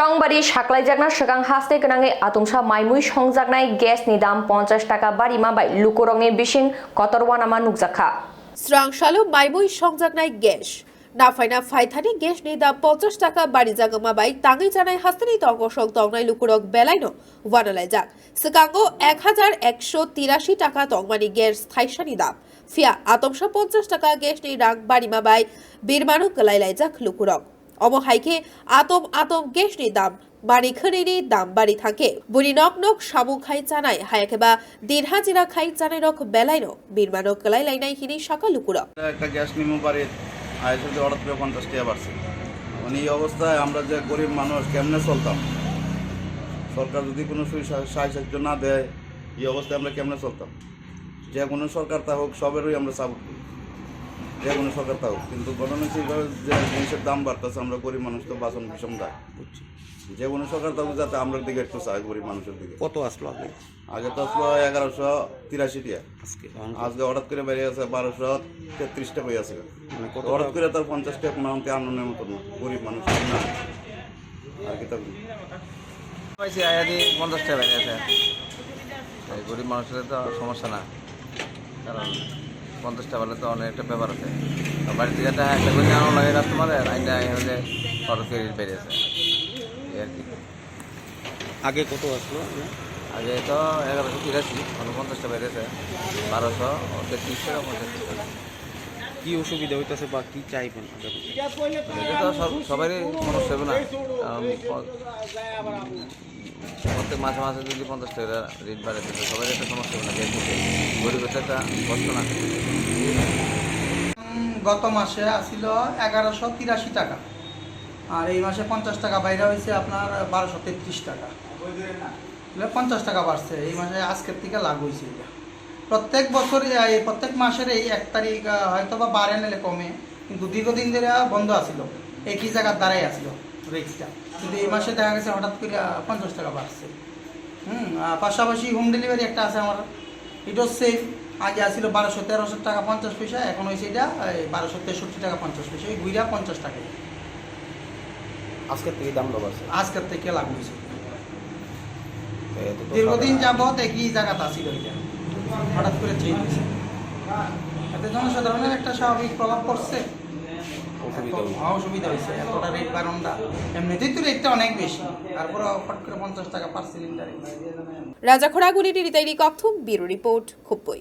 Tong Bari Kwlaijak segang haste kenangi atumsa maimui songjagnaय gas ni dam 50 taka Bari mabai Lukurok ni bising kotor Wana nukjakha. Srangshalo maimui songjagnaय gas. Nafaina faithani gas ni dam 50 taka Bari jaga mabai tangi janai hastani Kosong Tongnai Lukurok belaino Kwlaijak. Sekango 1183 taka Tongmani gas thaisani dam. Fia atomsa 50 taka gas ni rang Bari mabai birmanu Kwlaijak Lukurok. অবহাইকে আতম গ্যাসনি দাম বাড়ি খনিনি দাম বাড়ি থাকে বুড়ি knock knock সামু খাই জানাই হায়াকেবা দিনহা জিরা খাই জানাই রক বেলাইনো বিরমানো কলাই লাইনাই হিনি সকাল লুকুরক একটা গ্যাস নিমু বাড়ি আইসে অর্ডার করে 50 টাকা বাড়ছে মানে এই অবস্থায় আমরা যে গরিব মানুষ কেমনে চলতাম সরকার যদি কোনো সাহায্য না দেয় এই অবস্থায় আমরা কেমনে চলতাম যে কোনো সরকার তা হোক সবেরই আমরা সাপোর্ট করি যে কোনো সরকার তা হোক কিন্তু ঘটনা ছিল যে জিনিসের দাম বাড়তেছে আমরা গরিব মানুষ তো বাঁচন ভীষণ দায় বুঝছি যে কোনো সরকার তা হোক যাতে আমরা দিকে একটু চাই গরিব মানুষের দিকে কত আসলো আগে তো আসলো 1183 টাকা আজকে হঠাৎ করে বেরিয়ে আছে 1233 টাকা হয়ে আছে মানে কত হঠাৎ করে তার 50 টাকা কোনো আমাকে আনন্দের মতো না গরিব মানুষ না আর কি তখন পাইছি আয়াদি 50 টাকা বেরিয়ে আছে গরিব মানুষের তো সমস্যা না কারণ 50 টাকা বলে তো অনেক একটা ব্যাপার আছে বাড়িতে যেটা একটা করে আনো লাগে কাস্টমারের আইনা হলে খরচ করে বেরিয়েছে আর কি আগে কত আসলো আগে তো 1183 50 টাকা বেরিয়েছে 1233 টাকা 50 টাকা কি অসুবিধা হইতেছে বা কি চাইবেন এটা তো সবারই সমস্যা হবে না প্রত্যেক মাসে মাসে যদি 50 টাকা রেট বাড়ে তো সবারই একটা সমস্যা হবে না গরিবের একটা কষ্ট না গত মাসে আসিল 1183 টাকা আর এই মাসে 50 টাকা বাইরে হয়েছে আপনার 1233 টাকা 50 টাকা বাড়ছে এই মাসে আজকের থেকে লাগু হয়েছে এটা প্রত্যেক বছর প্রত্যেক মাসের এই 1 তারিখ হয়তো বা বাড়ে নিলে কমে কিন্তু দীর্ঘদিন ধরে বন্ধ আসিল একই জায়গার দ্বারাই আসিল রেটটা কিন্তু এই মাসে দেখা গেছে হঠাৎ করে 50 টাকা বাড়ছে পাশাপাশি হোম ডেলিভারি একটা আছে আমার এটাও সেম আগে আসছিল 1200-1300 টাকা 50 পয়সা এখন হয়েছে এটা 1263 টাকা 50 পয়সা এই ঘুরা 50 টাকা আজকের থেকে দাম বাড়ছে আজকের থেকে লাগু হয়েছে দীর্ঘদিন যাবত একই জায়গাতে আসিল এটা হঠাৎ করে চেঞ্জ হয়েছে এতে জনসাধারণের একটা স্বাভাবিক প্রভাব পড়ছে অসুবিধা হয়েছে এতটা রেট বাড়নটা এমনিতেই তো রেটটা অনেক বেশি তারপরে ফট করে 50 টাকা পার সিলিন্ডারে রাজা খোড়াগুড়িটি রিতাইরি কথুম ব্যুরো রিপোর্ট খুপ্পুই।